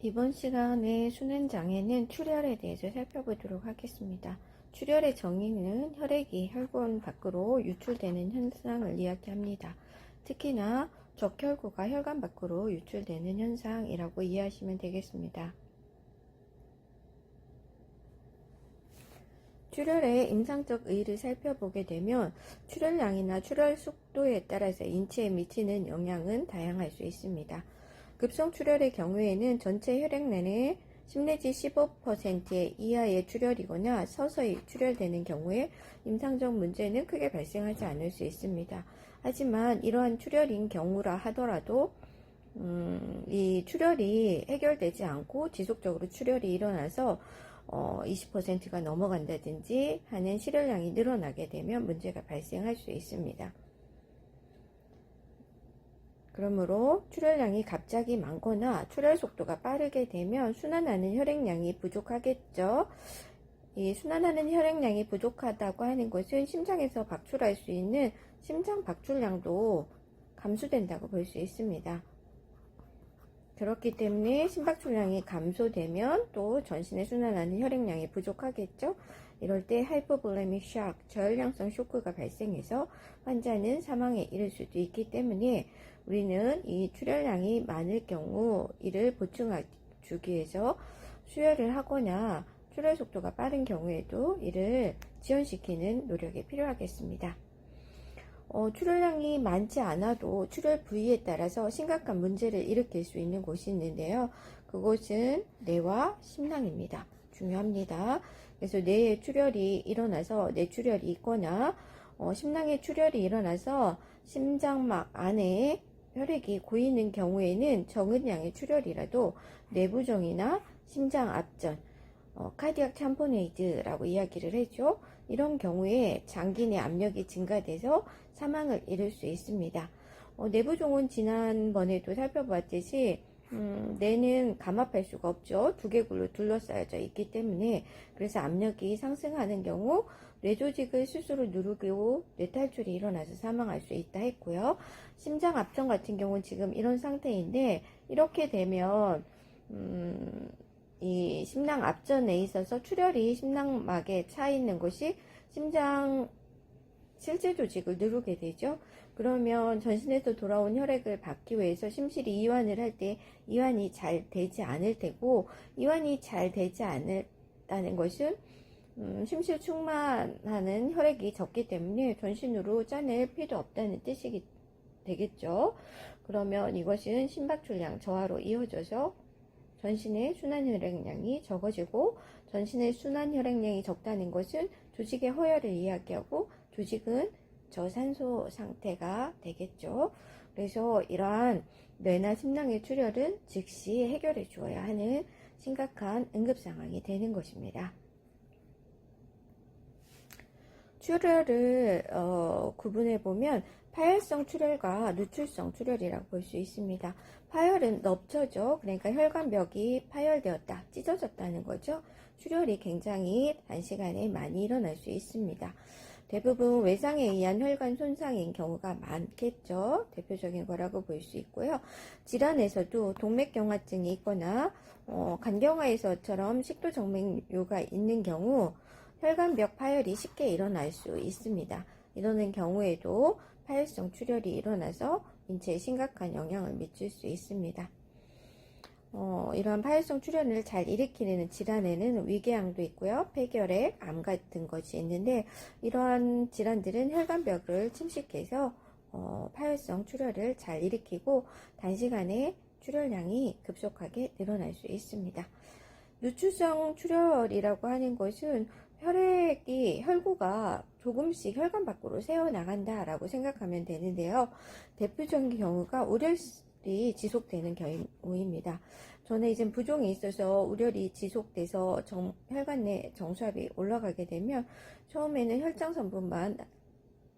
이번 시간에 수면장애는 출혈에 대해서 살펴보도록 하겠습니다. 출혈의 정의는 혈액이 혈관 밖으로 유출되는 현상을 이야기합니다. 특히나 적혈구가 혈관 밖으로 유출되는 현상이라고 이해하시면 되겠습니다. 출혈의 임상적 의의를 살펴보게 되면 출혈량이나 출혈 속도에 따라서 인체에 미치는 영향은 다양할 수 있습니다. 급성 출혈의 경우에는 전체 혈액량의 10 내지 15% 이하의 출혈이거나 서서히 출혈되는 경우에 임상적 문제는 크게 발생하지 않을 수 있습니다. 하지만 이러한 출혈인 경우라 하더라도 이 출혈이 해결되지 않고 지속적으로 출혈이 일어나서 20%가 넘어간다든지 하는 실혈량이 늘어나게 되면 문제가 발생할 수 있습니다. 그러므로 출혈량이 갑자기 많거나 출혈 속도가 빠르게 되면 순환하는 혈액량이 부족하겠죠. 이 순환하는 혈액량이 부족하다고 하는 것은 심장에서 박출할 수 있는 심장 박출량도 감소된다고 볼 수 있습니다. 그렇기 때문에 심박출량이 감소되면 또 전신에 순환하는 혈액량이 부족하겠죠. 이럴 때 하이포볼레믹 샥, 저혈량성 쇼크가 발생해서 환자는 사망에 이를 수도 있기 때문에 우리는 이 출혈량이 많을 경우 이를 보충해주기 위해서 수혈을 하거나 출혈 속도가 빠른 경우에도 이를 지연시키는 노력이 필요하겠습니다. 출혈량이 많지 않아도 출혈 부위에 따라서 심각한 문제를 일으킬 수 있는 곳이 있는데요. 그곳은 뇌와 심낭입니다. 중요합니다. 그래서 뇌에 출혈이 일어나서 뇌출혈이 있거나 심낭에 출혈이 일어나서 심장막 안에 혈액이 고이는 경우에는 적은 양의 출혈이라도 뇌부종이나 심장 압전, 카디악 탐포네이드라고 이야기를 해줘. 이런 경우에 장기 내 압력이 증가돼서 사망을 이룰 수 있습니다. 내부종은 지난번에도 살펴봤듯이 뇌는 감압할 수가 없죠. 두개골로 둘러싸여져 있기 때문에. 그래서 압력이 상승하는 경우 뇌조직을 스스로 누르고 뇌탈출이 일어나서 사망할 수 있다 했고요. 심장 압전 같은 경우는 지금 이런 상태인데 이렇게 되면 이 심낭 압전에 있어서 출혈이 심낭막에 차 있는 곳이 심장 실제 조직을 누르게 되죠. 그러면 전신에서 돌아온 혈액을 받기 위해서 심실이 이완을 할 때 이완이 잘 되지 않을 테고, 이완이 잘 되지 않았다는 것은 심실 충만하는 혈액이 적기 때문에 전신으로 짜낼 피도 없다는 뜻이 되겠죠. 그러면 이것은 심박출량 저하로 이어져서 전신의 순환혈액량이 적어지고, 전신의 순환혈액량이 적다는 것은 조직의 허혈을 이야기하고 조직은 저산소 상태가 되겠죠. 그래서 이러한 뇌나 심낭의 출혈은 즉시 해결해 주어야 하는 심각한 응급 상황이 되는 것입니다. 출혈을 구분해 보면 파열성 출혈과 누출성 출혈이라고 볼 수 있습니다. 파열은 넙처죠. 그러니까 혈관벽이 파열되었다, 찢어졌다는 거죠. 출혈이 굉장히 단시간에 많이 일어날 수 있습니다. 대부분 외상에 의한 혈관 손상인 경우가 많겠죠. 대표적인 거라고 볼 수 있고요. 질환에서도 동맥경화증이 있거나 간경화에서처럼 식도정맥류가 있는 경우 혈관벽 파열이 쉽게 일어날 수 있습니다. 이러는 경우에도 파열성 출혈이 일어나서 인체에 심각한 영향을 미칠 수 있습니다. 이러한 파열성 출혈을 잘 일으키는 질환에는 위궤양도 있고요. 폐결핵, 암 같은 것이 있는데 이러한 질환들은 혈관벽을 침식해서 파열성 출혈을 잘 일으키고 단시간에 출혈량이 급속하게 늘어날 수 있습니다. 누출성 출혈이라고 하는 것은 혈구가 조금씩 혈관 밖으로 새어나간다라고 생각하면 되는데요. 대표적인 경우가 우려이 지속되는 경우입니다. 저는 이제 부종이 있어서 우려이 지속돼서 혈관 내 정수압이 올라가게 되면 처음에는 혈장성분만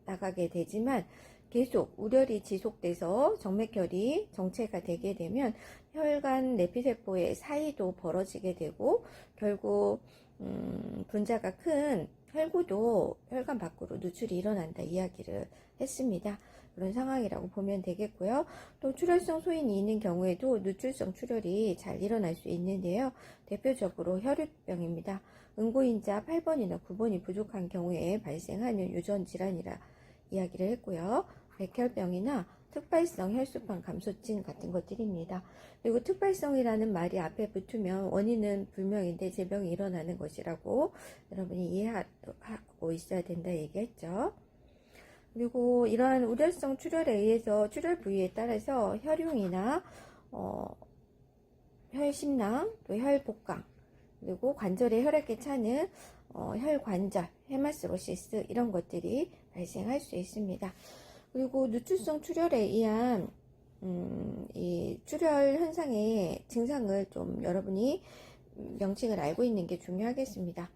나가게 되지만 계속 우려이 지속돼서 정맥혈이 정체가 되게 되면 혈관 내피세포의 사이도 벌어지게 되고 결국 분자가 큰 혈구도 혈관 밖으로 누출이 일어난다 이야기를 했습니다. 그런 상황이라고 보면 되겠고요. 또 출혈성 소인이 있는 경우에도 누출성 출혈이 잘 일어날 수 있는데요. 대표적으로 혈류병입니다. 응고인자 8번이나 9번이 부족한 경우에 발생하는 유전 질환이라 이야기를 했고요. 백혈병이나 특발성 혈소판 감소증 같은 것들입니다. 그리고 특발성이라는 말이 앞에 붙으면 원인은 불명인데 질병이 일어나는 것이라고 여러분이 이해하고 있어야 된다 얘기했죠. 그리고 이러한 우려성 출혈에 의해서 출혈 부위에 따라서 혈흉이나 혈심낭, 또 혈복강, 그리고 관절에 혈액이 차는 혈관절, 헤마스로시스 이런 것들이 발생할 수 있습니다. 그리고 누출성 출혈에 의한 이 출혈 현상의 증상을 좀 여러분이 명칭을 알고 있는 게 중요하겠습니다.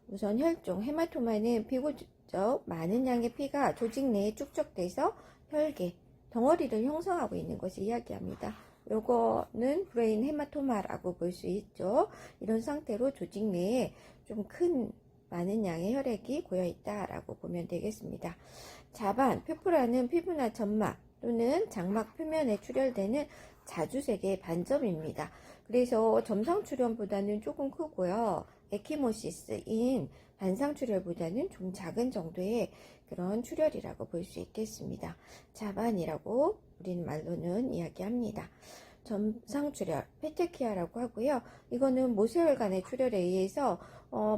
우선 혈종, 헤마토마는 비교적 많은 양의 피가 조직 내에 축적돼서 혈계, 덩어리를 형성하고 있는 것을 이야기합니다. 요거는 브레인 헤마토마라고 볼 수 있죠. 이런 상태로 조직 내에 좀 큰 많은 양의 혈액이 고여 있다라고 보면 되겠습니다. 자반, 페프라는 피부나 점막 또는 장막 표면에 출혈되는 자주색의 반점입니다. 그래서 점상출혈보다는 조금 크고요. 에키모시스인 반상출혈보다는 좀 작은 정도의 그런 출혈이라고 볼 수 있겠습니다. 자반이라고 우리는 말로는 이야기합니다. 점상출혈, 페테키아라고 하고요. 이거는 모세혈관의 출혈에 의해서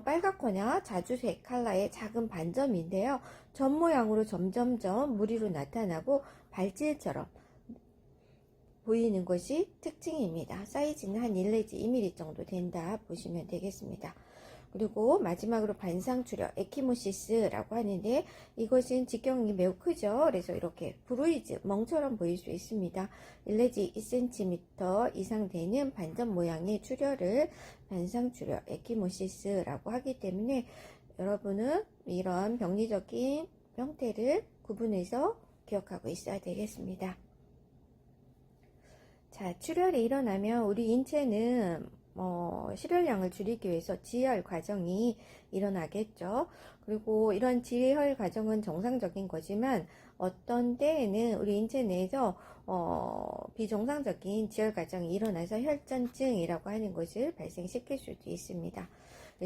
빨갛거나 자주색 컬러의 작은 반점인데요. 점 모양으로 점점점 무리로 나타나고 발질처럼 보이는 것이 특징입니다. 사이즈는 한 1 내지 2mm 정도 된다 보시면 되겠습니다. 그리고 마지막으로 반상출혈, 에키모시스라고 하는데 이것은 직경이 매우 크죠. 그래서 이렇게 브루이즈, 멍처럼 보일 수 있습니다. 1 내지 2cm 이상 되는 반점 모양의 출혈을 반상출혈, 에키모시스라고 하기 때문에 여러분은 이런 병리적인 형태를 구분해서 기억하고 있어야 되겠습니다. 자, 출혈이 일어나면 우리 인체는 실혈량을 줄이기 위해서 지혈 과정이 일어나겠죠. 그리고 이런 지혈 과정은 정상적인 거지만 어떤 때에는 우리 인체 내에서 비정상적인 지혈 과정이 일어나서 혈전증이라고 하는 것을 발생시킬 수도 있습니다.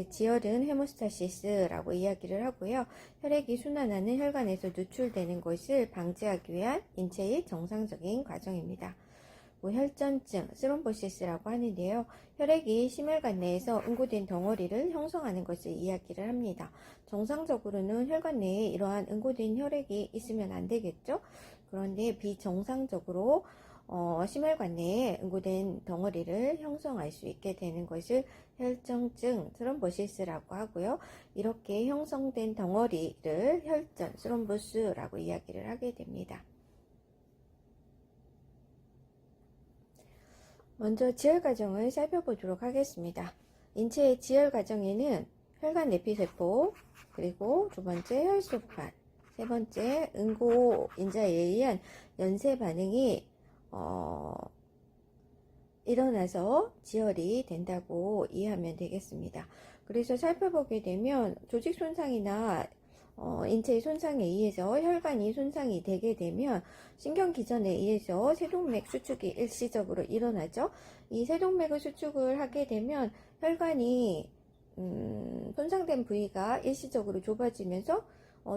지혈은 헤모스타시스라고 이야기를 하고요. 혈액이 순환하는 혈관에서 누출되는 것을 방지하기 위한 인체의 정상적인 과정입니다. 혈전증, 스롬보시스라고 하는데요. 혈액이 심혈관 내에서 응고된 덩어리를 형성하는 것을 이야기를 합니다. 정상적으로는 혈관 내에 이러한 응고된 혈액이 있으면 안 되겠죠. 그런데 비정상적으로 심혈관 내에 응고된 덩어리를 형성할 수 있게 되는 것을 혈전증, 스롬보시스라고 하고요. 이렇게 형성된 덩어리를 혈전, 스롬보스라고 이야기를 하게 됩니다. 먼저 지혈 과정을 살펴보도록 하겠습니다. 인체의 지혈 과정에는 혈관 내피세포, 그리고 두 번째 혈소판, 세 번째 응고인자에 의한 연쇄 반응이 일어나서 지혈이 된다고 이해하면 되겠습니다. 그래서 살펴보게 되면 조직 손상이나 인체의 손상에 의해서 혈관이 손상이 되게 되면 신경기전에 의해서 세동맥 수축이 일시적으로 일어나죠. 이 세동맥을 수축을 하게 되면 혈관이 손상된 부위가 일시적으로 좁아지면서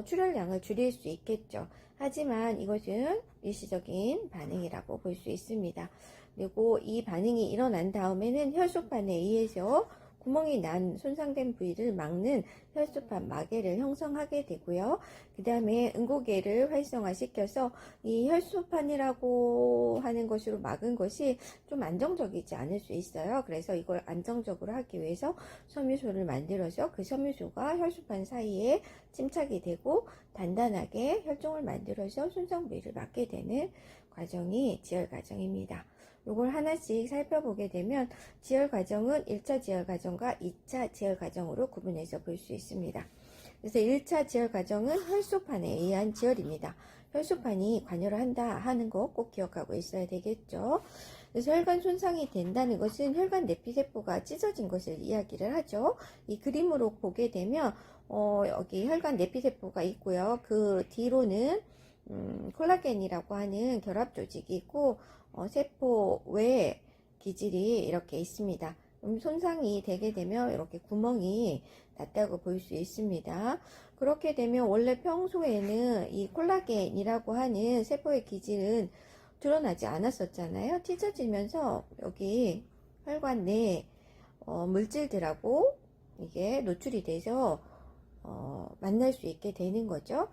출혈량을 줄일 수 있겠죠. 하지만 이것은 일시적인 반응이라고 볼 수 있습니다. 그리고 이 반응이 일어난 다음에는 혈소판에 의해서 구멍이 난 손상된 부위를 막는 혈소판 마개를 형성하게 되고요. 그 다음에 응고개를 활성화시켜서 이 혈소판이라고 하는 것으로 막은 것이 좀 안정적이지 않을 수 있어요. 그래서 이걸 안정적으로 하기 위해서 섬유소를 만들어서 그 섬유소가 혈소판 사이에 침착이 되고 단단하게 혈종을 만들어서 손상 부위를 막게 되는 과정이 지혈 과정입니다. 이걸 하나씩 살펴보게 되면 지혈 과정은 1차 지혈 과정과 2차 지혈 과정으로 구분해서 볼 수 있습니다. 그래서 1차 지혈 과정은 혈소판에 의한 지혈입니다. 혈소판이 관여를 한다 하는 거 꼭 기억하고 있어야 되겠죠. 그래서 혈관 손상이 된다는 것은 혈관 내피세포가 찢어진 것을 이야기를 하죠. 이 그림으로 보게 되면 여기 혈관 내피세포가 있고요. 그 뒤로는 콜라겐이라고 하는 결합 조직이 있고 세포 외에 기질이 이렇게 있습니다. 손상이 되게 되면 이렇게 구멍이 났다고 볼 수 있습니다. 그렇게 되면 원래 평소에는 이 콜라겐이라고 하는 세포의 기질은 드러나지 않았었잖아요. 찢어지면서 여기 혈관 내 물질들하고 이게 노출이 돼서 만날 수 있게 되는 거죠.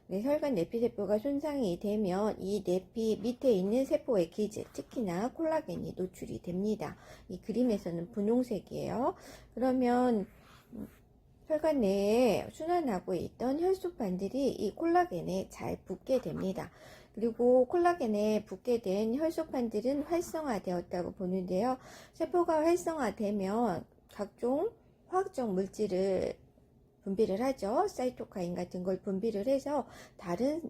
혈관 내피세포가 손상이 되면 이 내피 밑에 있는 세포의 기질, 특히나 콜라겐이 노출이 됩니다. 이 그림에서는 분홍색이에요. 그러면 혈관 내에 순환하고 있던 혈소판들이 이 콜라겐에 잘 붙게 됩니다. 그리고 콜라겐에 붙게 된 혈소판들은 활성화되었다고 보는데요. 세포가 활성화되면 각종 화학적 물질을 분비를 하죠. 사이토카인 같은 걸 분비를 해서 다른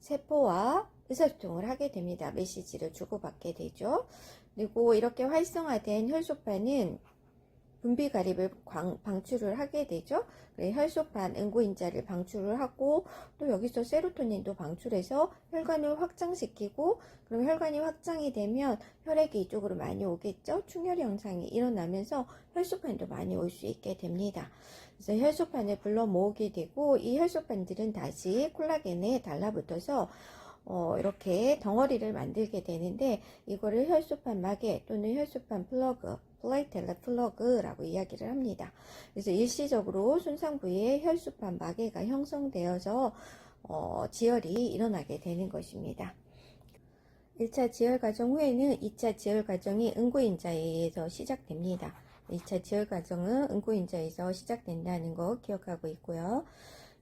세포와 의사소통을 하게 됩니다. 메시지를 주고받게 되죠. 그리고 이렇게 활성화된 혈소판은 분비 가립을 방출을 하게 되죠. 혈소판, 응고인자를 방출을 하고 또 여기서 세로토닌도 방출해서 혈관을 확장시키고, 그럼 혈관이 확장이 되면 혈액이 이쪽으로 많이 오겠죠. 충혈 현상이 일어나면서 혈소판도 많이 올 수 있게 됩니다. 그래서 혈소판을 불러 모으게 되고 이 혈소판들은 다시 콜라겐에 달라붙어서 이렇게 덩어리를 만들게 되는데 이거를 혈소판 마개 또는 혈소판 플러그, 플레이텔라 플러그라고 이야기를 합니다. 그래서 일시적으로 손상 부위에 혈소판 마개가 형성되어서 지혈이 일어나게 되는 것입니다. 1차 지혈 과정 후에는 2차 지혈 과정이 응고인자에 의해서 시작됩니다. 2차 지혈 과정은 응고인자에서 시작된다는 거 기억하고 있고요.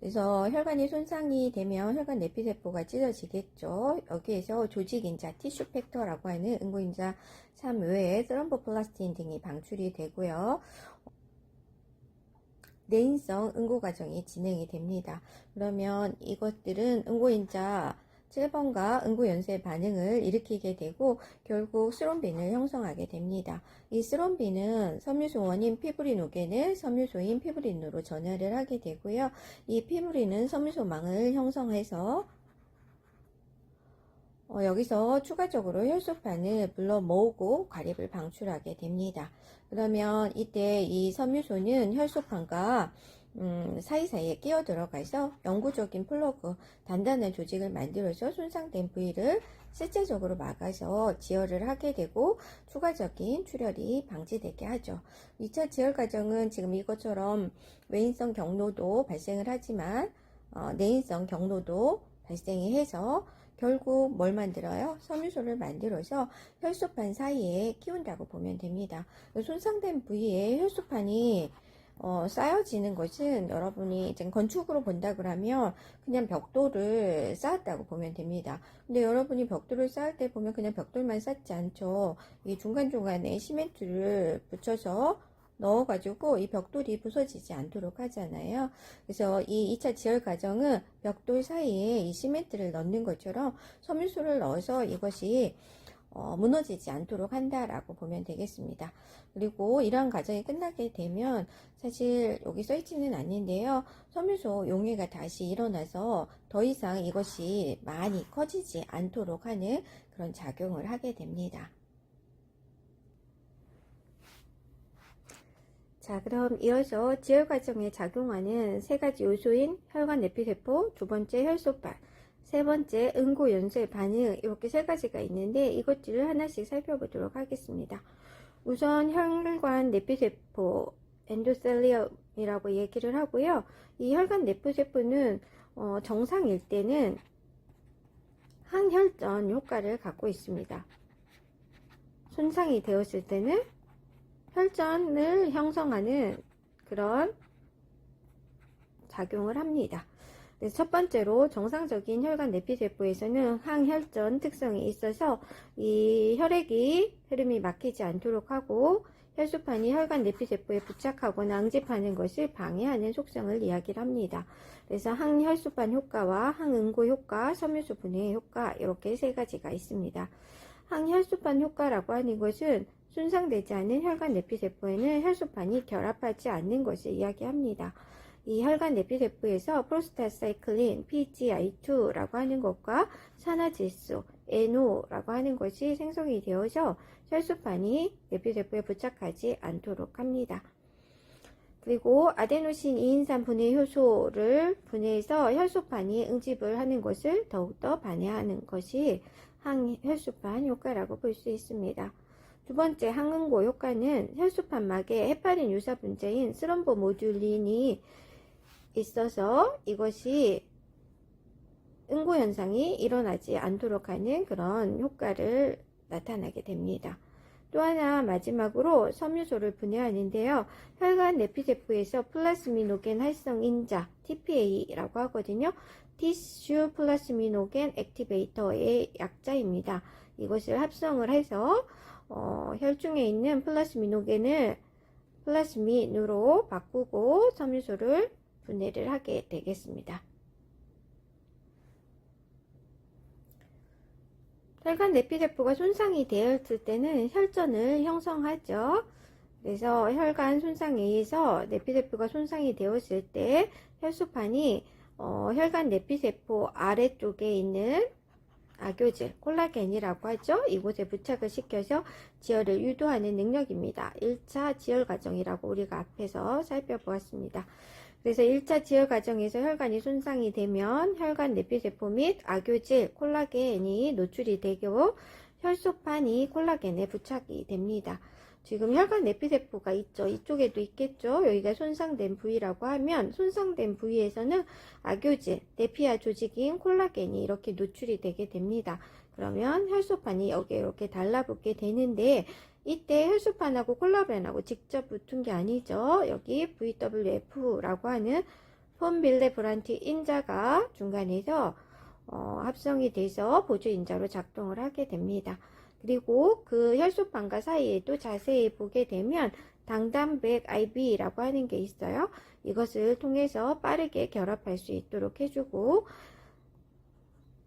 그래서 혈관이 손상이 되면 혈관 내피세포가 찢어지겠죠. 여기에서 조직인자, 티슈 팩터라고 하는 응고인자 3 외에 스럼보플라스틴 등이 방출이 되고요. 내인성 응고 과정이 진행이 됩니다. 그러면 이것들은 응고인자 7번과 응고연쇄 반응을 일으키게 되고 결국 스롬빈을 형성하게 됩니다. 이 스롬빈은 섬유소 원인 피브리노겐을 섬유소인 피브린으로 전환을 하게 되고요. 이 피브린은 섬유소망을 형성해서 여기서 추가적으로 혈소판을 불러 모으고 가립을 방출하게 됩니다. 그러면 이때 이 섬유소는 혈소판과 사이사이에 끼어 들어가서 영구적인 플러그, 단단한 조직을 만들어서 손상된 부위를 실제적으로 막아서 지혈을 하게 되고 추가적인 출혈이 방지되게 하죠. 2차 지혈 과정은 지금 이것처럼 외인성 경로도 발생을 하지만 내인성 경로도 발생이 해서 결국 뭘 만들어요? 섬유소를 만들어서 혈소판 사이에 끼운다고 보면 됩니다. 손상된 부위에 혈소판이 쌓여지는 것은 여러분이 이제 건축으로 본다 그러면 그냥 벽돌을 쌓았다고 보면 됩니다. 근데 여러분이 벽돌을 쌓을 때 보면 그냥 벽돌만 쌓지 않죠. 이 중간중간에 시멘트를 붙여서 넣어가지고 이 벽돌이 부서지지 않도록 하잖아요. 그래서 이 2차 지혈 과정은 벽돌 사이에 이 시멘트를 넣는 것처럼 섬유소를 넣어서 이것이 무너지지 않도록 한다라고 보면 되겠습니다. 그리고 이러한 과정이 끝나게 되면 사실 여기 써있지는 않는데요. 섬유소 용해가 다시 일어나서 더 이상 이것이 많이 커지지 않도록 하는 그런 작용을 하게 됩니다. 자, 그럼 이어서 지혈 과정에 작용하는 세 가지 요소인 혈관 내피세포, 두 번째 혈소판, 세 번째 응고연쇄 반응, 이렇게 세 가지가 있는데 이것들을 하나씩 살펴보도록 하겠습니다. 우선 혈관 내피세포, 엔도셀리엄이라고 얘기를 하고요. 이 혈관 내피세포는 정상일 때는 항혈전 효과를 갖고 있습니다. 손상이 되었을 때는 혈전을 형성하는 그런 작용을 합니다. 첫 번째로 정상적인 혈관 내피세포에서는 항혈전 특성이 있어서 이 혈액이 흐름이 막히지 않도록 하고 혈소판이 혈관 내피세포에 부착하거나 응집하는 것을 방해하는 속성을 이야기를 합니다. 그래서 항혈소판 효과와 항응고 효과, 섬유소 분해 효과 이렇게 세 가지가 있습니다. 항혈소판 효과라고 하는 것은 손상되지 않은 혈관 내피세포에는 혈소판이 결합하지 않는 것을 이야기합니다. 이 혈관 내피세포에서 프로스타사이클린 PGI2라고 하는 것과 산화질소 NO라고 하는 것이 생성이 되어서 혈소판이 내피세포에 부착하지 않도록 합니다. 그리고 아데노신 2인산 분해 효소를 분해해서 혈소판이 응집을 하는 것을 더욱더 반해하는 것이 항혈소판 효과라고 볼 수 있습니다. 두 번째 항응고 효과는 혈소판막에 헤파린 유사 분자인 스럼보모듈린이 있어서 이것이 응고 현상이 일어나지 않도록 하는 그런 효과를 나타나게 됩니다. 또 하나 마지막으로 섬유소를 분해하는데요. 혈관 내피세포에서 플라스미노겐 활성인자 TPA라고 하거든요. 티슈 플라스미노겐 액티베이터의 약자입니다. 이것을 합성을 해서 혈중에 있는 플라스미노겐을 플라스민으로 바꾸고 섬유소를 분해를 하게 되겠습니다. 혈관 내피세포가 손상이 되었을 때는 혈전을 형성하죠. 그래서 혈관 손상에 의해서 내피세포가 손상이 되었을 때 혈소판이 혈관 내피세포 아래쪽에 있는 아교질, 콜라겐이라고 하죠. 이곳에 부착을 시켜서 지혈을 유도하는 능력입니다. 1차 지혈 과정이라고 우리가 앞에서 살펴보았습니다. 그래서 1차 지혈 과정에서 혈관이 손상이 되면 혈관 내피세포 및 아교질, 콜라겐이 노출이 되고 혈소판이 콜라겐에 부착이 됩니다. 지금 혈관 내피세포가 있죠. 이쪽에도 있겠죠. 여기가 손상된 부위라고 하면 손상된 부위에서는 아교질, 내피아 조직인 콜라겐이 이렇게 노출이 되게 됩니다. 그러면 혈소판이 여기에 이렇게 달라붙게 되는데 이때 혈소판하고 콜라겐하고 직접 붙은 게 아니죠. 여기 VWF라고 하는 폼빌레브란티 인자가 중간에서 합성이 돼서 보조인자로 작동을 하게 됩니다. 그리고 그 혈소판과 사이에도 자세히 보게 되면 당단백 IB라고 하는 게 있어요. 이것을 통해서 빠르게 결합할 수 있도록 해주고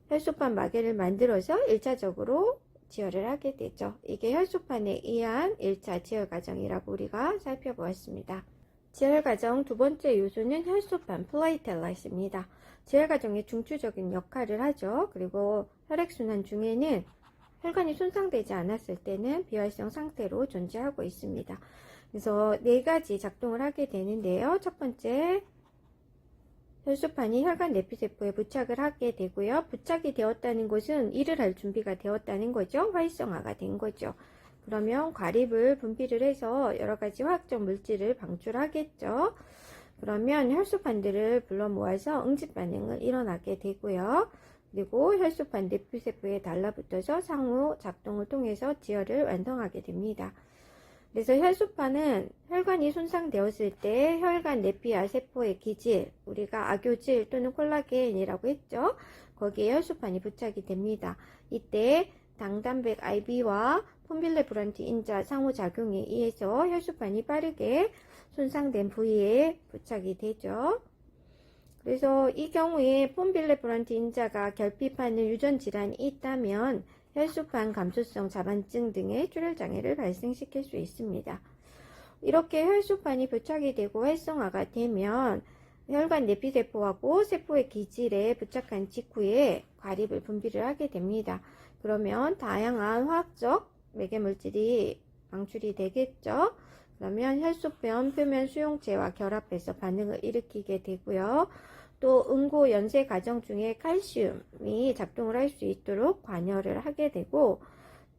혈소판 마개를 만들어서 1차적으로 지혈을 하게 되죠. 이게 혈소판에 의한 1차 지혈 과정이라고 우리가 살펴보았습니다. 지혈 과정 두 번째 요소는 혈소판 플레이텔렛입니다. 지혈 과정의 중추적인 역할을 하죠. 그리고 혈액순환 중에는 혈관이 손상되지 않았을 때는 비활성 상태로 존재하고 있습니다. 그래서 네 가지 작동을 하게 되는데요. 첫 번째, 혈소판이 혈관 내피세포에 부착을 하게 되고요. 부착이 되었다는 것은 일을 할 준비가 되었다는 거죠. 활성화가 된 거죠. 그러면 과립을 분비를 해서 여러 가지 화학적 물질을 방출하겠죠. 그러면 혈소판들을 불러 모아서 응집 반응을 일어나게 되고요. 그리고 혈소판 내피세포에 달라붙어서 상호 작동을 통해서 지혈을 완성하게 됩니다. 그래서 혈소판은 혈관이 손상되었을 때 혈관 내피아 세포의 기질, 우리가 아교질 또는 콜라겐이라고 했죠. 거기에 혈소판이 부착이 됩니다. 이때 당단백 IB와 폼빌레브란티 인자 상호작용에 의해서 혈소판이 빠르게 손상된 부위에 부착이 되죠. 그래서 이 경우에 폼빌레브란티 인자가 결핍하는 유전 질환이 있다면 혈소판 감소성 자반증 등의 출혈장애를 발생시킬 수 있습니다. 이렇게 혈소판이 부착이 되고 활성화가 되면 혈관 내피세포하고 세포의 기질에 부착한 직후에 과립을 분비를 하게 됩니다. 그러면 다양한 화학적 매개물질이 방출이 되겠죠. 그러면 혈소변 표면 수용체와 결합해서 반응을 일으키게 되고요. 또 응고 연쇄 과정 중에 칼슘이 작동을 할 수 있도록 관여를 하게 되고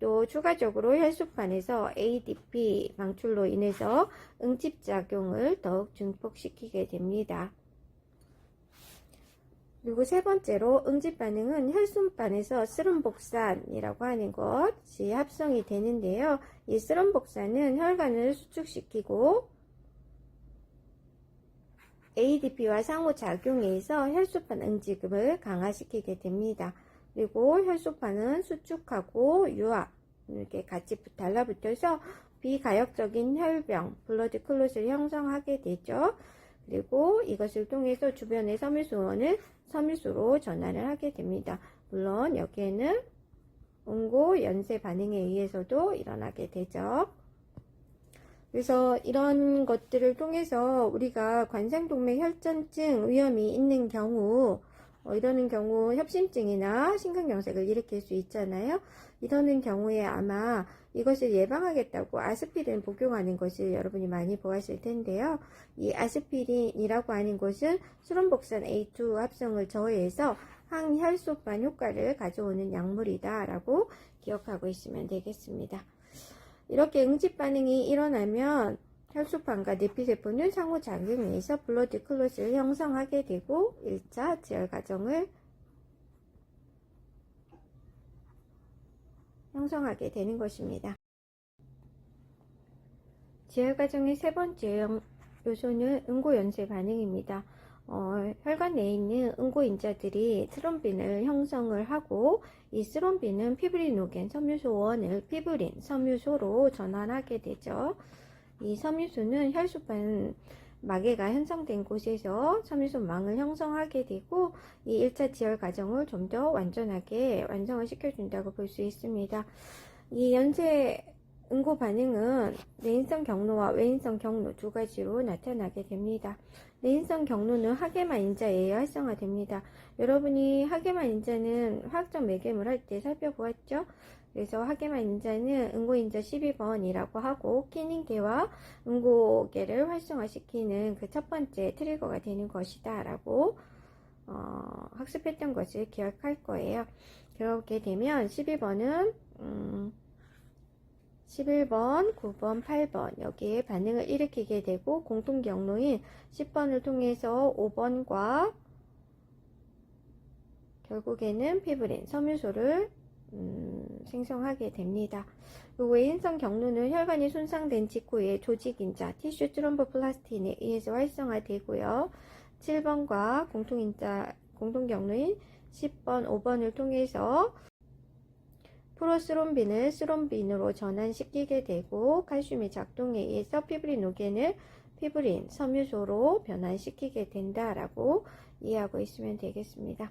또 추가적으로 혈소판에서 ADP 방출로 인해서 응집작용을 더욱 증폭시키게 됩니다. 그리고 세 번째로 응집 반응은 혈소판에서 스름복산이라고 하는 것이 합성이 되는데요. 이 스름복산은 혈관을 수축시키고 ADP와 상호작용에 의해서 혈소판 응집을 강화시키게 됩니다. 그리고 혈소판은 수축하고 유압 이렇게 같이 달라붙어서 비가역적인 혈병, 블러드 클롯을 형성하게 되죠. 그리고 이것을 통해서 주변의 섬유소원을 섬유소로 전환을 하게 됩니다. 물론 여기에는 응고 연쇄 반응에 의해서도 일어나게 되죠. 그래서 이런 것들을 통해서 우리가 관상동맥 혈전증 위험이 있는 경우, 이러는 경우 협심증이나 심근경색을 일으킬 수 있잖아요. 이러는 경우에 아마 이것을 예방하겠다고 아스피린 복용하는 것을 여러분이 많이 보았을 텐데요. 이 아스피린이라고 하는 것은 수론복산 A2 합성을 저해해서 항혈소판 효과를 가져오는 약물이다 라고 기억하고 있으면 되겠습니다. 이렇게 응집 반응이 일어나면 혈소판과 내피세포는 상호작용해서 블러드 클롯을 형성하게 되고 1차 지혈 과정을 형성하게 되는 것입니다. 지혈 과정의 세 번째 요소는 응고연쇄 반응입니다. 혈관 내에 있는 응고인자들이 트롬빈을 형성을 하고 이 트롬빈은 피브리노겐 섬유소 1을 피브린 섬유소로 전환하게 되죠. 이 섬유소는 혈소판 마개가 형성된 곳에서 섬유소망을 형성하게 되고 이 1차 지혈 과정을 좀 더 완전하게 완성을 시켜준다고 볼 수 있습니다. 이 연쇄 응고 반응은 내인성 경로와 외인성 경로 두 가지로 나타나게 됩니다. 내인성 경로는 하게만 인자에 활성화됩니다. 여러분이 하게만 인자는 화학적 매개물 할 때 살펴보았죠? 그래서 하게만 인자는 응고인자 12번이라고 하고 키닝계와 응고계를 활성화시키는 그 첫 번째 트리거가 되는 것이다 라고 학습했던 것을 기억할 거예요. 그렇게 되면 12번은 11번, 9번, 8번 여기에 반응을 일으키게 되고 공통 경로인 10번을 통해서 5번과 결국에는 피브린, 섬유소를 생성하게 됩니다. 외인성 경로는 혈관이 손상된 직후에 조직인자, 티슈 트롬보플라스틴에 의해서 활성화되고요. 7번과 공통 경로인 10번, 5번을 통해서 프로스롬빈을 스롬빈으로 전환시키게 되고 칼슘의 작동에 의해서 피브리노겐을 피브린, 섬유소로 변환시키게 된다라고 이해하고 있으면 되겠습니다.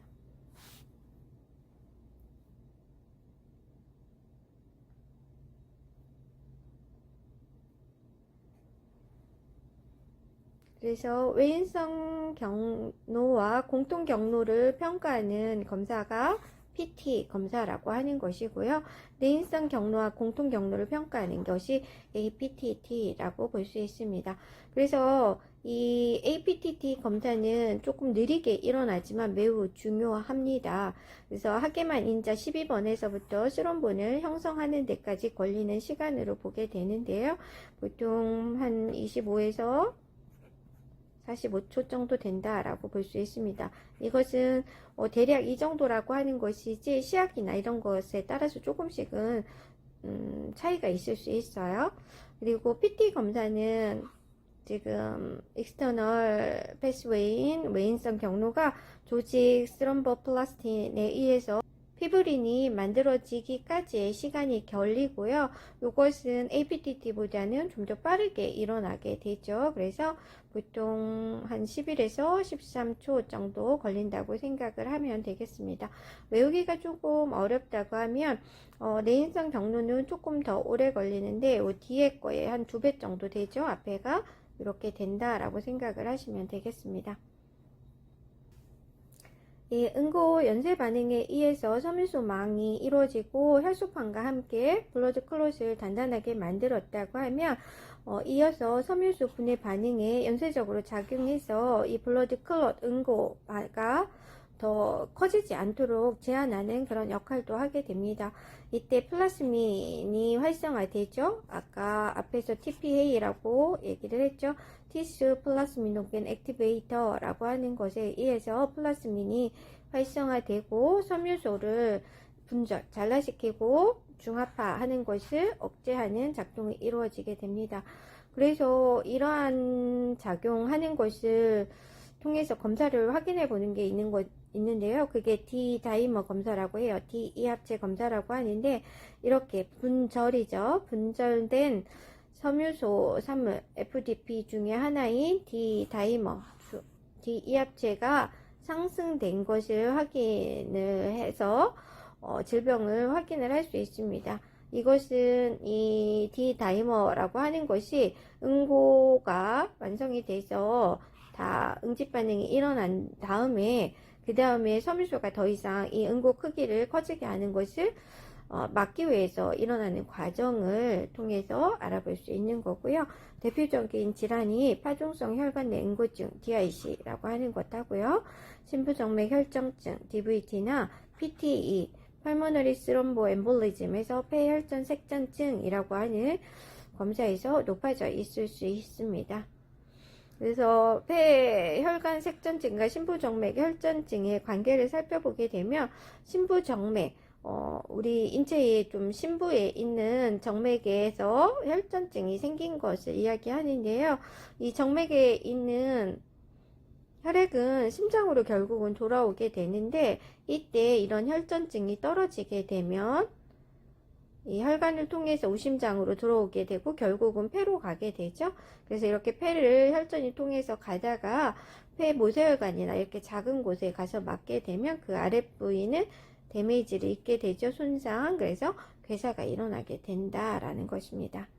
그래서 외인성 경로와 공통 경로를 평가하는 검사가 PT 검사라고 하는 것이고요. 내인성 경로와 공통 경로를 평가하는 것이 APTT라고 볼 수 있습니다. 그래서 이 APTT 검사는 조금 느리게 일어나지만 매우 중요합니다. 그래서 하게만 인자 12번에서부터 스롬본을 형성하는 데까지 걸리는 시간으로 보게 되는데요. 보통 한 25에서 45초 정도 된다라고 볼 수 있습니다. 이것은 대략 이 정도라고 하는 것이지 시약이나 이런 것에 따라서 조금씩은 차이가 있을 수 있어요. 그리고 PT 검사는 지금 익스터널 패스웨이인 외인성 경로가 조직 스럼보플라스틴에 의해서 피브린이 만들어지기까지의 시간이 걸리고요. 이것은 APTT보다는 좀 더 빠르게 일어나게 되죠. 그래서 보통 한 10일에서 13초 정도 걸린다고 생각을 하면 되겠습니다. 외우기가 조금 어렵다고 하면 내인성 경로는 조금 더 오래 걸리는데 뒤에 거에 한 2배 정도 되죠. 앞에가 이렇게 된다라고 생각을 하시면 되겠습니다. 이 응고 연쇄 반응에 의해서 섬유소망이 이루어지고 혈소판과 함께 블러드 클롯을 단단하게 만들었다고 하면 이어서 섬유소 분해 반응에 연쇄적으로 작용해서 이 블러드 클롯 응고가 더 커지지 않도록 제한하는 그런 역할도 하게 됩니다. 이때 플라스민이 활성화되죠. 아까 앞에서 TPA라고 얘기를 했죠. 티슈 플라스미노겐 액티베이터라고 하는 것에 의해서 플라스민이 활성화되고 섬유소를 분절, 잘라시키고 중합화하는 것을 억제하는 작동이 이루어지게 됩니다. 그래서 이러한 작용하는 것을 통해서 검사를 확인해 보는 게 있는데요. 그게 D-다이머 검사라고 해요. D-이합체 검사라고 하는데 이렇게 분절이죠. 분절된 섬유소 산물 FDP 중에 하나인 D-다이머, D-이합체가 상승된 것을 확인을 해서 질병을 확인을 할 수 있습니다. 이것은 이 D다이머라고 하는 것이 응고가 완성이 돼서 다 응집 반응이 일어난 다음에 그 다음에 섬유소가 더 이상 이 응고 크기를 커지게 하는 것을 막기 위해서 일어나는 과정을 통해서 알아볼 수 있는 거고요. 대표적인 질환이 파종성 혈관 내 응고증 DIC라고 하는 것하고요. 심부정맥 혈정증 DVT나 PTE 펄모너리 스롬보 엠볼리즘에서 폐혈전 색전증이라고 하는 검사에서 높아져 있을 수 있습니다. 그래서 폐혈관 색전증과 심부정맥 혈전증의 관계를 살펴보게 되면 심부정맥 우리 인체의 좀 심부에 있는 정맥에서 혈전증이 생긴 것을 이야기하는데요. 이 정맥에 있는 혈액은 심장으로 결국은 돌아오게 되는데 이때 이런 혈전증이 떨어지게 되면 이 혈관을 통해서 우심장으로 들어오게 되고 결국은 폐로 가게 되죠. 그래서 이렇게 폐를 혈전이 통해서 가다가 폐 모세혈관이나 이렇게 작은 곳에 가서 맞게 되면 그 아랫부위는 데미지를 입게 되죠. 손상. 그래서 괴사가 일어나게 된다라는 것입니다.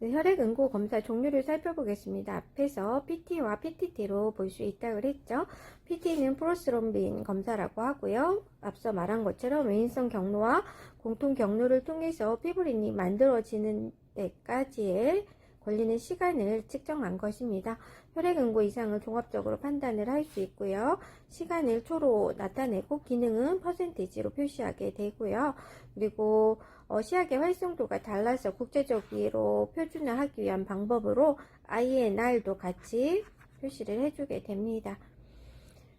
혈액 응고 검사 종류를 살펴보겠습니다. 앞에서 PT와 PTT로 볼 수 있다고 그랬죠. PT는 프로스롬빈 검사라고 하고요. 앞서 말한 것처럼 외인성 경로와 공통 경로를 통해서 피부린이 만들어지는 데까지의 걸리는 시간을 측정한 것입니다. 혈액 응고 이상을 종합적으로 판단을 할 수 있고요. 시간을 초로 나타내고 기능은 퍼센티지로 표시하게 되고요. 그리고 시약의 활성도가 달라서 국제적으로 표준화하기 위한 방법으로 INR도 같이 표시를 해주게 됩니다.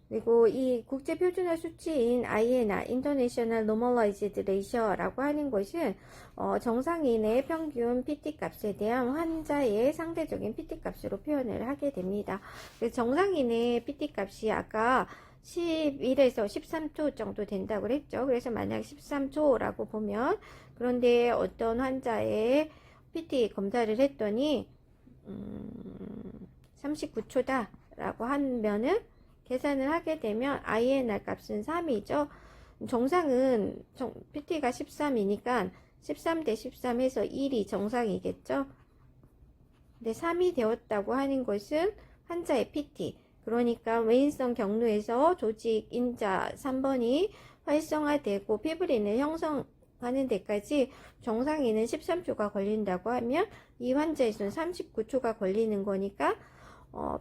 그리고 이 국제 표준화 수치인 INR, International Normalized Ratio라고 하는 것은 정상인의 평균 PT 값에 대한 환자의 상대적인 PT 값으로 표현을 하게 됩니다. 그래서 정상인의 PT 값이 아까 11에서 13초 정도 된다고 했죠. 그래서 만약 13초라고 보면 그런데 어떤 환자의 PT 검사를 했더니 39초다 라고 하면은 계산을 하게 되면 INR 값은 3이죠. 정상은 PT가 13이니까 13 대 13 해서 1이 정상이겠죠. 근데 3이 되었다고 하는 것은 환자의 PT, 그러니까 외인성 경로에서 조직 인자 3번이 활성화되고 피브린을 형성하는 데까지 정상인은 13초가 걸린다고 하면 이 환자에서는 39초가 걸리는 거니까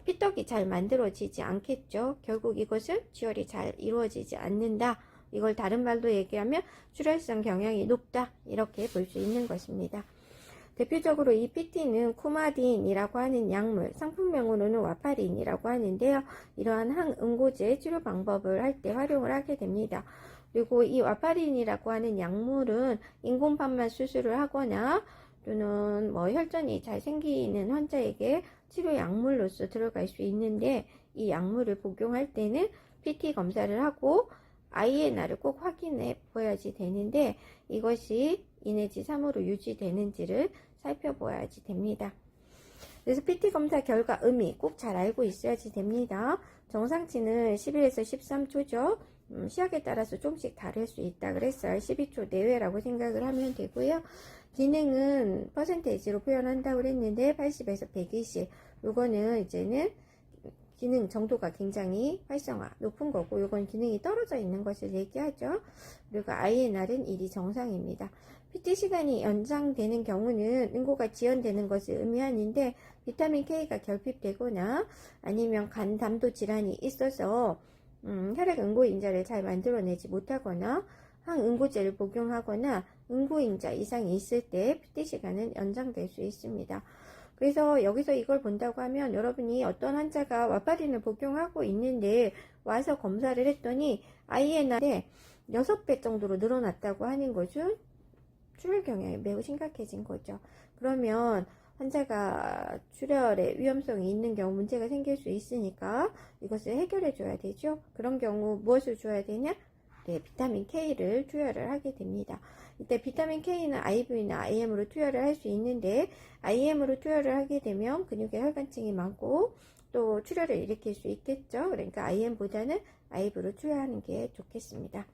피떡이 잘 만들어지지 않겠죠. 결국 이것은 지혈이 잘 이루어지지 않는다. 이걸 다른 말로 얘기하면 출혈성 경향이 높다. 이렇게 볼 수 있는 것입니다. 대표적으로 이 PT는 쿠마딘이라고 하는 약물, 상품명으로는 와파린이라고 하는데요. 이러한 항응고제 치료 방법을 할 때 활용을 하게 됩니다. 그리고 이 와파린이라고 하는 약물은 인공판만 수술을 하거나 또는 혈전이 잘 생기는 환자에게 치료 약물로서 들어갈 수 있는데 이 약물을 복용할 때는 PT 검사를 하고 INR을 꼭 확인해 보아야지 되는데 이것이 2 내지 3으로 유지되는지를 살펴보아야지 됩니다. 그래서 PT 검사 결과 의미 꼭 잘 알고 있어야지 됩니다. 정상치는 11에서 13초죠. 시약에 따라서 조금씩 다를 수 있다 그랬어요. 12초 내외라고 생각을 하면 되고요. 기능은 퍼센테이지로 표현한다고 그랬는데 80에서 120. 요거는 이제는 기능 정도가 굉장히 활성화 높은 거고 요건 기능이 떨어져 있는 것을 얘기하죠. 그리고 INR은 1이 정상입니다. PT 시간이 연장되는 경우는 응고가 지연되는 것을 의미하는데 비타민 K가 결핍되거나 아니면 간 담도 질환이 있어서 혈액 응고 인자를 잘 만들어내지 못하거나 항응고제를 복용하거나 응고인자 이상이 있을 때 PT 시간은 연장될 수 있습니다. 그래서 여기서 이걸 본다고 하면 여러분이 어떤 환자가 와파린을 복용하고 있는데 와서 검사를 했더니 INR에 6배 정도로 늘어났다고 하는 거죠. 출혈 경향이 매우 심각해진 거죠. 그러면 환자가 출혈의 위험성이 있는 경우 문제가 생길 수 있으니까 이것을 해결해 줘야 되죠. 그런 경우 무엇을 줘야 되냐? 네, 비타민 K를 투여를 하게 됩니다. 이때 비타민 K는 IV나 IM으로 투여를 할 수 있는데 IM으로 투여를 하게 되면 근육에 혈관층이 많고 또 출혈을 일으킬 수 있겠죠. 그러니까 IM보다는 IV로 투여하는 게 좋겠습니다.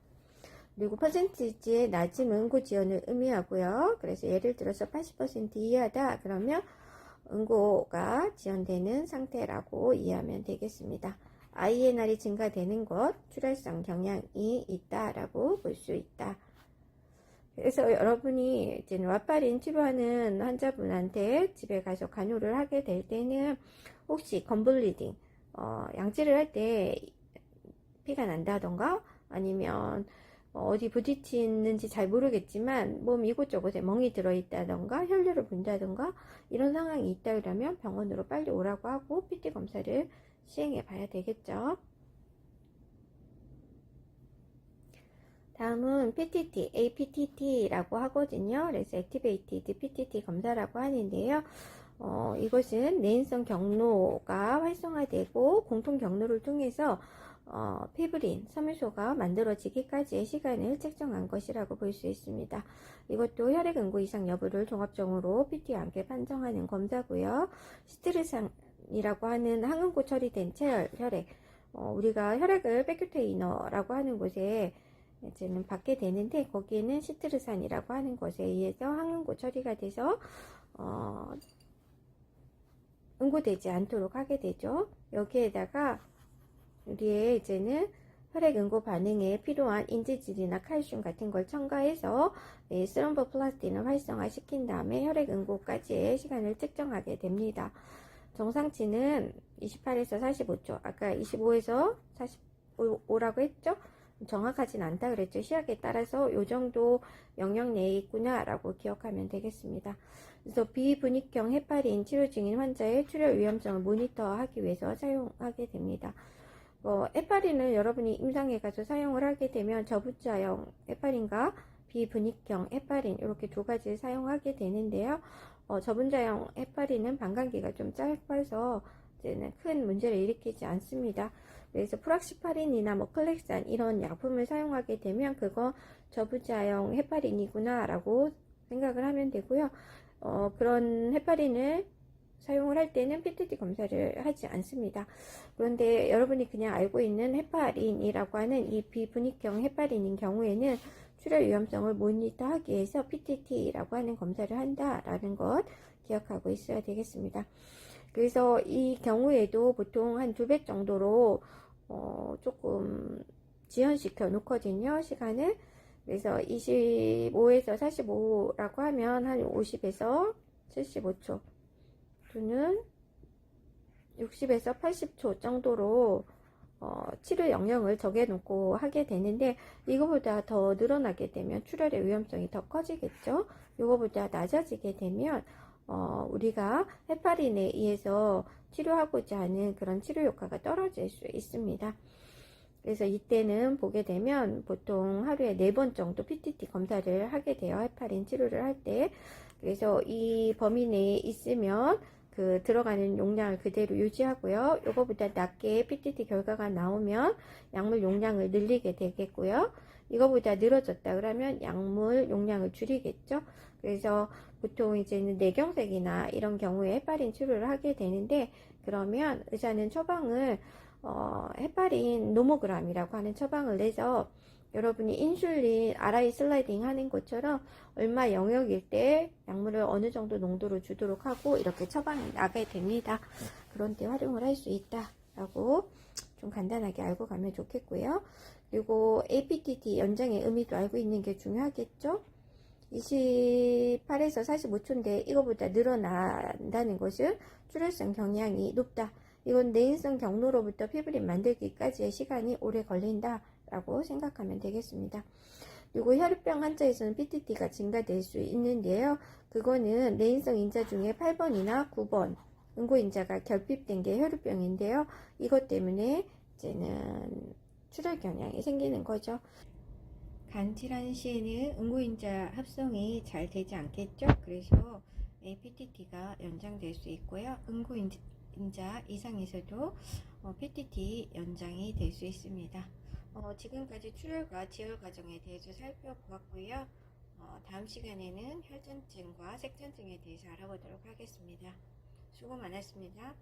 그리고 퍼센티지의 낮은 응고 지연을 의미하고요. 그래서 예를 들어서 80% 이하다 그러면 응고가 지연되는 상태라고 이해하면 되겠습니다. INR이 증가되는 것, 출혈성 경향이 있다라고 볼 수 있다. 그래서 여러분이 이제 와파린 치료하는 환자분한테 집에 가서 간호를 하게 될 때는 혹시 건블리딩, 양치를 할 때 피가 난다던가 아니면 어디 부딪히는지 잘 모르겠지만 몸 이곳저곳에 멍이 들어있다던가 혈류를 본다던가 이런 상황이 있다 그러면 병원으로 빨리 오라고 하고 PT 검사를 시행해 봐야 되겠죠. 다음은 PTT, APTT라고 하거든요. 그래서 Activated PTT 검사라고 하는데요. 이것은 내인성 경로가 활성화되고 공통 경로를 통해서 피브린, 섬유소가 만들어지기까지의 시간을 측정한 것이라고 볼 수 있습니다. 이것도 혈액응고 이상 여부를 종합적으로 PT와 함께 판정하는 검사고요. 시트르산이라고 하는 항응고 처리된 혈액, 우리가 혈액을 페큐테이너라고 하는 곳에 이제는 받게 되는데 거기에는 시트르산이라고 하는 것에 의해서 항응고 처리가 돼서 응고되지 않도록 하게 되죠. 여기에다가 우리의 이제는 혈액 응고 반응에 필요한 인지질이나 칼슘 같은 걸 첨가해서 스럼보플라스틴을 활성화시킨 다음에 혈액 응고까지의 시간을 측정하게 됩니다. 정상치는 28에서 45초, 아까 25에서 45라고 했죠? 정확하진 않다 그랬죠. 시약에 따라서 요 정도 영역 내에 있구나 라고 기억하면 되겠습니다. 그래서 비분익형 헤파린 치료 중인 환자의 출혈 위험성을 모니터하기 위해서 사용하게 됩니다. 헤파린을 여러분이 임상에 가서 사용을 하게 되면 저분자형 헤파린과 비분익형 헤파린 이렇게 두 가지를 사용하게 되는데요. 저분자형 헤파린은 방광기가 좀 짧아서 이제는 큰 문제를 일으키지 않습니다. 그래서 프락시파린이나 클렉산 이런 약품을 사용하게 되면 그거 저분자형 헤파린이구나 라고 생각을 하면 되고요. 그런 헤파린을 사용을 할 때는 PTT 검사를 하지 않습니다. 그런데 여러분이 그냥 알고 있는 헤파린이라고 하는 이 비분익형 헤파린인 경우에는 출혈 위험성을 모니터하기 위해서 PTT라고 하는 검사를 한다라는 것 기억하고 있어야 되겠습니다. 그래서 이 경우에도 보통 한 2배 정도로 조금 지연시켜 놓거든요, 시간을. 그래서 25에서 45라고 하면 한 50에서 75초 또는 60에서 80초 정도로 치료 영역을 정해놓고 하게 되는데 이거보다 더 늘어나게 되면 출혈의 위험성이 더 커지겠죠. 이거보다 낮아지게 되면 우리가 헤파린에 의해서 치료하고자 하는 그런 치료 효과가 떨어질 수 있습니다. 그래서 이때는 보게 되면 보통 하루에 4번 정도 PTT 검사를 하게 돼요. 헤파린 치료를 할 때. 그래서 이 범위 내에 있으면 그 들어가는 용량을 그대로 유지하고요. 요거보다 낮게 PTT 결과가 나오면 약물 용량을 늘리게 되겠고요. 이거보다 늘어졌다 그러면 약물 용량을 줄이겠죠. 그래서 보통 이제는 뇌경색이나 이런 경우에 헤파린 치료를 하게 되는데 그러면 의사는 처방을 헤파린 노모그램이라고 하는 처방을 내서 여러분이 인슐린 RI 슬라이딩 하는 것처럼 얼마 영역일 때 약물을 어느 정도 농도로 주도록 하고 이렇게 처방이 나게 됩니다. 그런 때 활용을 할 수 있다라고 좀 간단하게 알고 가면 좋겠고요. 그리고 APTT 연장의 의미도 알고 있는 게 중요하겠죠. 28에서 45초인데 이거보다 늘어난다는 것은 출혈성 경향이 높다. 이건 내인성 경로로부터 피브린 만들기까지의 시간이 오래 걸린다 라고 생각하면 되겠습니다. 그리고 혈우병 환자에서는 PTT가 증가될 수 있는데요. 그거는 내인성 인자 중에 8번이나 9번 응고인자가 결핍된 게 혈우병인데요. 이것 때문에 이제는 출혈 경향이 생기는 거죠. 간질환 시에는 응고인자 합성이 잘 되지 않겠죠. 그래서 PTT가 연장될 수 있고요. 응고인자 이상에서도 PTT 연장이 될 수 있습니다. 지금까지 출혈과 지혈 과정에 대해서 살펴보았고요. 다음 시간에는 혈전증과 색전증에 대해서 알아보도록 하겠습니다. 수고 많았습니다.